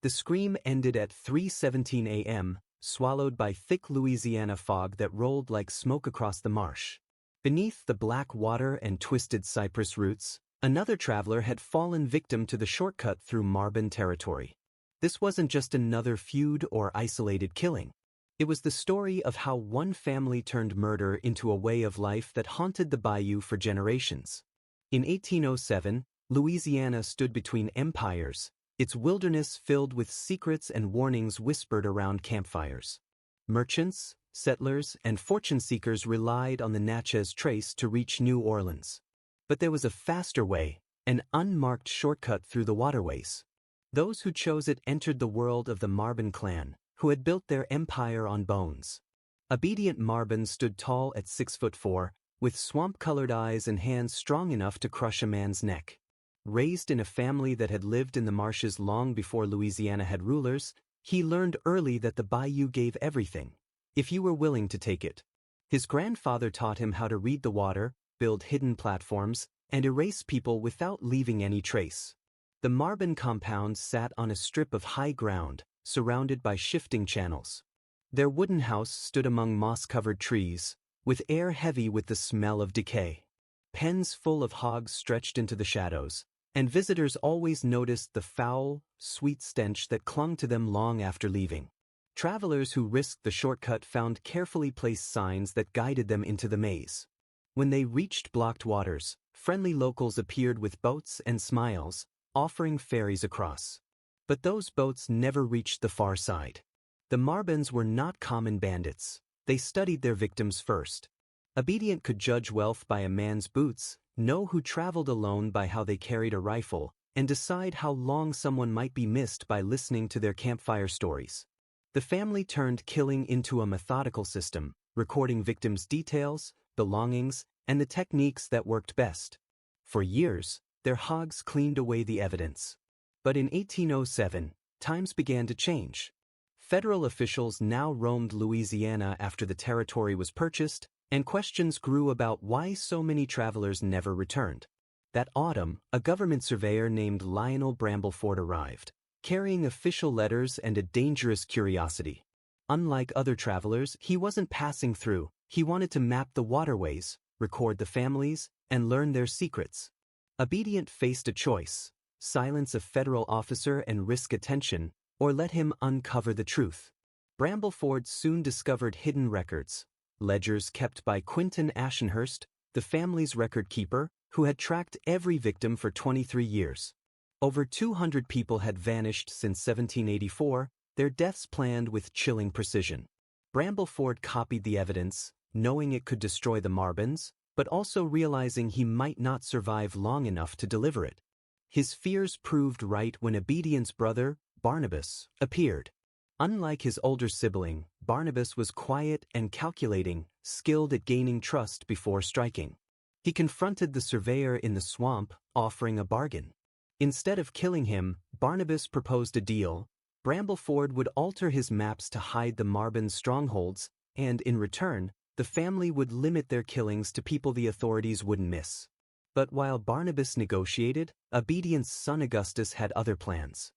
The scream ended at 3:17 a.m., swallowed by thick Louisiana fog that rolled like smoke across the marsh. Beneath the black water and twisted cypress roots, another traveler had fallen victim to the shortcut through Marrowbyrne territory. This wasn't just another feud or isolated killing. It was the story of how one family turned murder into a way of life that haunted the bayou for generations. In 1807, Louisiana stood between empires, its wilderness filled with secrets and warnings whispered around campfires. Merchants, settlers, and fortune seekers relied on the Natchez Trace to reach New Orleans. But there was a faster way, an unmarked shortcut through the waterways. Those who chose it entered the world of the Marrowbyrne clan, who had built their empire on bones. Obedient Marrowbyrne stood tall at 6'4", with swamp-colored eyes and hands strong enough to crush a man's neck. Raised in a family that had lived in the marshes long before Louisiana had rulers, he learned early that the bayou gave everything, if you were willing to take it. His grandfather taught him how to read the water, build hidden platforms, and erase people without leaving any trace. The Marrowbyrne compound sat on a strip of high ground, surrounded by shifting channels. Their wooden house stood among moss-covered trees, with air heavy with the smell of decay. Pens full of hogs stretched into the shadows, and visitors always noticed the foul, sweet stench that clung to them long after leaving. Travelers who risked the shortcut found carefully placed signs that guided them into the maze. When they reached blocked waters, friendly locals appeared with boats and smiles, offering ferries across. But those boats never reached the far side. The Marrowbyrnes were not common bandits. They studied their victims first. Obedient could judge wealth by a man's boots, know who traveled alone by how they carried a rifle, and decide how long someone might be missed by listening to their campfire stories. The family turned killing into a methodical system, recording victims' details, belongings, and the techniques that worked best. For years, their hogs cleaned away the evidence. But in 1807, times began to change. Federal officials now roamed Louisiana after the territory was purchased, and questions grew about why so many travelers never returned. That autumn, a government surveyor named Lionel Brambleforde arrived, carrying official letters and a dangerous curiosity. Unlike other travelers, he wasn't passing through. He wanted to map the waterways, record the families, and learn their secrets. Obedient faced a choice: silence a federal officer and risk attention, or let him uncover the truth. Brambleforde soon discovered hidden records, ledgers kept by Quinton Ashenhurst, the family's record keeper, who had tracked every victim for 23 years. Over 200 people had vanished since 1784, their deaths planned with chilling precision. Brambleforde copied the evidence, knowing it could destroy the Marrowbyrnes, but also realizing he might not survive long enough to deliver it. His fears proved right when Obedient's brother, Barnabas, appeared. Unlike his older sibling, Barnabas was quiet and calculating, skilled at gaining trust before striking. He confronted the surveyor in the swamp, offering a bargain. Instead of killing him, Barnabas proposed a deal. Brambleforde would alter his maps to hide the Marrowbyrne strongholds, and in return, the family would limit their killings to people the authorities wouldn't miss. But while Barnabas negotiated, Obedient's son Augustus had other plans.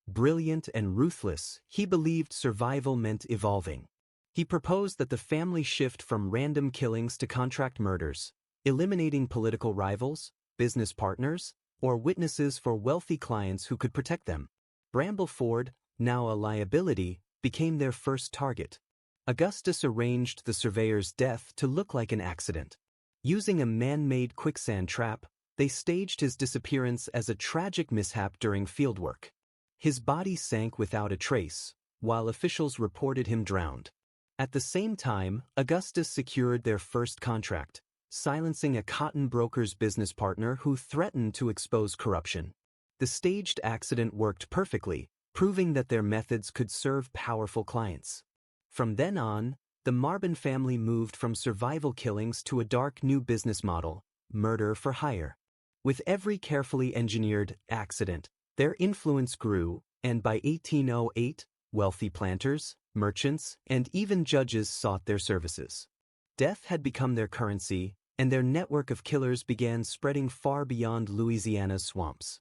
Brilliant and ruthless, he believed survival meant evolving. He proposed that the family shift from random killings to contract murders, eliminating political rivals, business partners, or witnesses for wealthy clients who could protect them. Brambleforde, now a liability, became their first target. Augustus arranged the surveyor's death to look like an accident. Using a man-made quicksand trap, they staged his disappearance as a tragic mishap during fieldwork. His body sank without a trace, while officials reported him drowned. At the same time, Augustus secured their first contract, silencing a cotton broker's business partner who threatened to expose corruption. The staged accident worked perfectly, proving that their methods could serve powerful clients. From then on, the Marrowbyrne family moved from survival killings to a dark new business model: murder for hire. With every carefully engineered accident, their influence grew, and by 1808, wealthy planters, merchants, and even judges sought their services. Death had become their currency, and their network of killers began spreading far beyond Louisiana's swamps.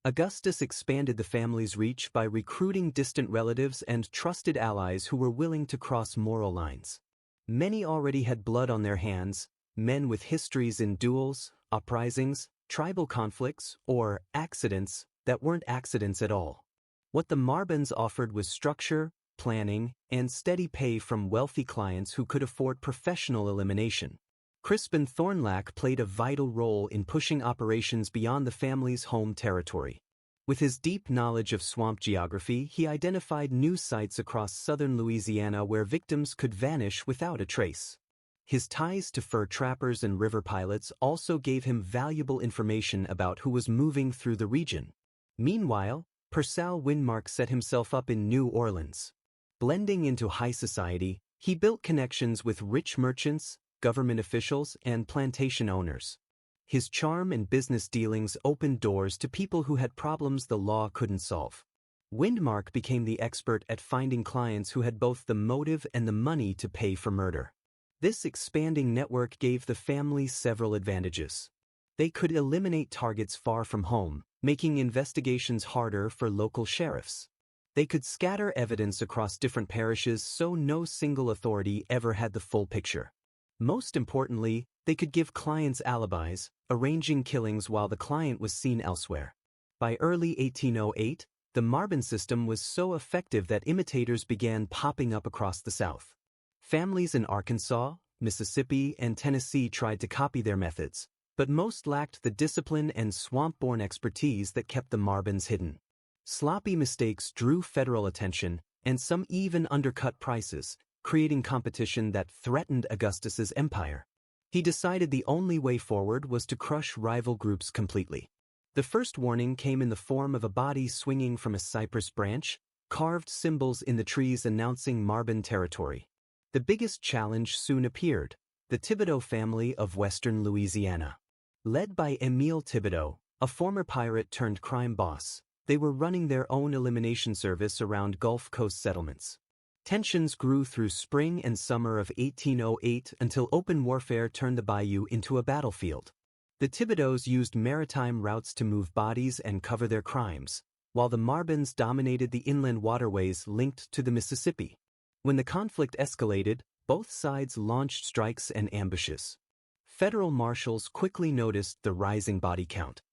Augustus expanded the family's reach by recruiting distant relatives and trusted allies who were willing to cross moral lines. Many already had blood on their hands, men with histories in duels, uprisings, tribal conflicts, or accidents that weren't accidents at all. What the Marrowbyrnes offered was structure, planning, and steady pay from wealthy clients who could afford professional elimination. Crispin Thornlack played a vital role in pushing operations beyond the family's home territory. With his deep knowledge of swamp geography, he identified new sites across southern Louisiana where victims could vanish without a trace. His ties to fur trappers and river pilots also gave him valuable information about who was moving through the region. Meanwhile, Purcell Windmark set himself up in New Orleans. Blending into high society, he built connections with rich merchants, government officials, and plantation owners. His charm and business dealings opened doors to people who had problems the law couldn't solve. Windmark became the expert at finding clients who had both the motive and the money to pay for murder. This expanding network gave the family several advantages. They could eliminate targets far from home, making investigations harder for local sheriffs. They could scatter evidence across different parishes so no single authority ever had the full picture. Most importantly, they could give clients alibis, arranging killings while the client was seen elsewhere. By early 1808, the Marrowbyrne system was so effective that imitators began popping up across the South. Families in Arkansas, Mississippi, and Tennessee tried to copy their methods, but most lacked the discipline and swamp-born expertise that kept the Marrowbyrnes hidden. Sloppy mistakes drew federal attention, and some even undercut prices, creating competition that threatened Augustus's empire. He decided the only way forward was to crush rival groups completely. The first warning came in the form of a body swinging from a cypress branch, carved symbols in the trees announcing Marrowbyrne territory. The biggest challenge soon appeared: the Thibodeau family of western Louisiana. Led by Emile Thibodeau, a former pirate turned crime boss, they were running their own elimination service around Gulf Coast settlements. Tensions grew through spring and summer of 1808 until open warfare turned the bayou into a battlefield. The Thibodeaus used maritime routes to move bodies and cover their crimes, while the Marrowbyrnes dominated the inland waterways linked to the Mississippi. When the conflict escalated, both sides launched strikes and ambushes. Federal marshals quickly noticed the rising body count.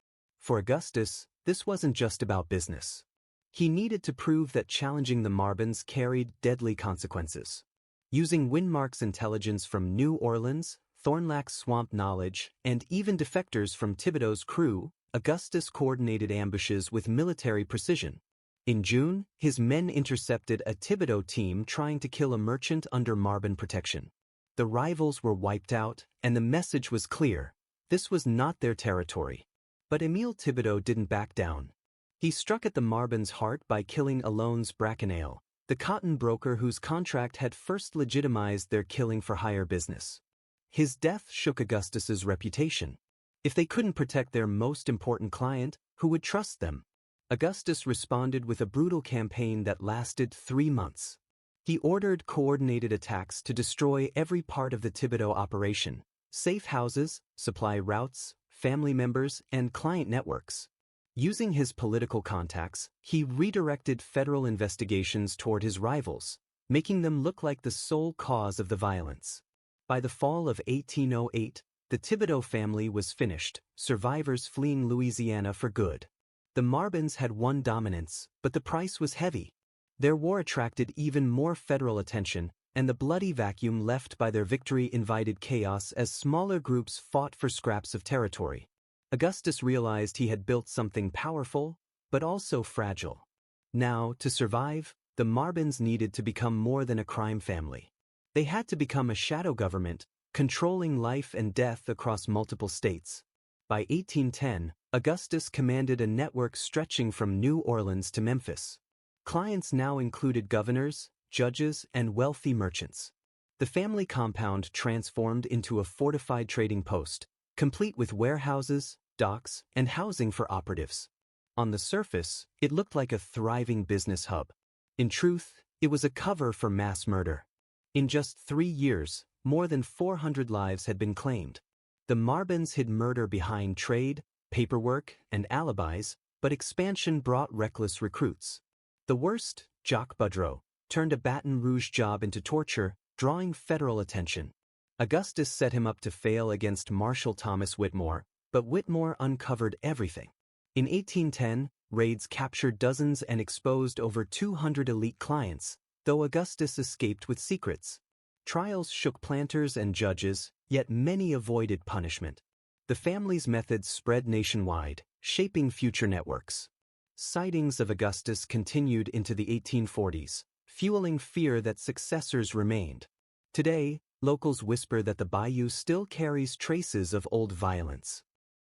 For Augustus, this wasn't just about business. He needed to prove that challenging the Marrowbyrnes carried deadly consequences. Using Windmark's intelligence from New Orleans, Thornlack's swamp knowledge, and even defectors from Thibodeau's crew, Augustus coordinated ambushes with military precision. In June, his men intercepted a Thibodeau team trying to kill a merchant under Marrowbyrne protection. The rivals were wiped out, and the message was clear: this was not their territory. But Emile Thibodeau didn't back down. He struck at the Marrowbyrnes' heart by killing Alones Braconnale, the cotton broker whose contract had first legitimized their killing-for-hire business. His death shook Augustus's reputation. If they couldn't protect their most important client, who would trust them? Augustus responded with a brutal campaign that lasted 3 months. He ordered coordinated attacks to destroy every part of the Thibodeau operation: safe houses, supply routes, family members, and client networks. Using his political contacts, he redirected federal investigations toward his rivals, making them look like the sole cause of the violence. By the fall of 1808, the Thibodeau family was finished, survivors fleeing Louisiana for good. The Marrowbyrnes had won dominance, but the price was heavy. Their war attracted even more federal attention, and the bloody vacuum left by their victory invited chaos as smaller groups fought for scraps of territory. Augustus realized he had built something powerful, but also fragile. Now, to survive, the Marrowbyrnes needed to become more than a crime family. They had to become a shadow government, controlling life and death across multiple states. By 1810, Augustus commanded a network stretching from New Orleans to Memphis. Clients now included governors, judges, and wealthy merchants. The family compound transformed into a fortified trading post, complete with warehouses, docks, and housing for operatives. On the surface, it looked like a thriving business hub. In truth, it was a cover for mass murder. In just 3 years, more than 400 lives had been claimed. The Marrowbyrnes hid murder behind trade, paperwork, and alibis, but expansion brought reckless recruits. The worst, Jacques Boudreau, turned a Baton Rouge job into torture, drawing federal attention. Augustus set him up to fail against Marshal Thomas Whitmore, but Whitmore uncovered everything. In 1810, raids captured dozens and exposed over 200 elite clients, though Augustus escaped with secrets. Trials shook planters and judges, yet many avoided punishment. The family's methods spread nationwide, shaping future networks. Sightings of Augustus continued into the 1840s, fueling fear that successors remained. Today, locals whisper that the bayou still carries traces of old violence.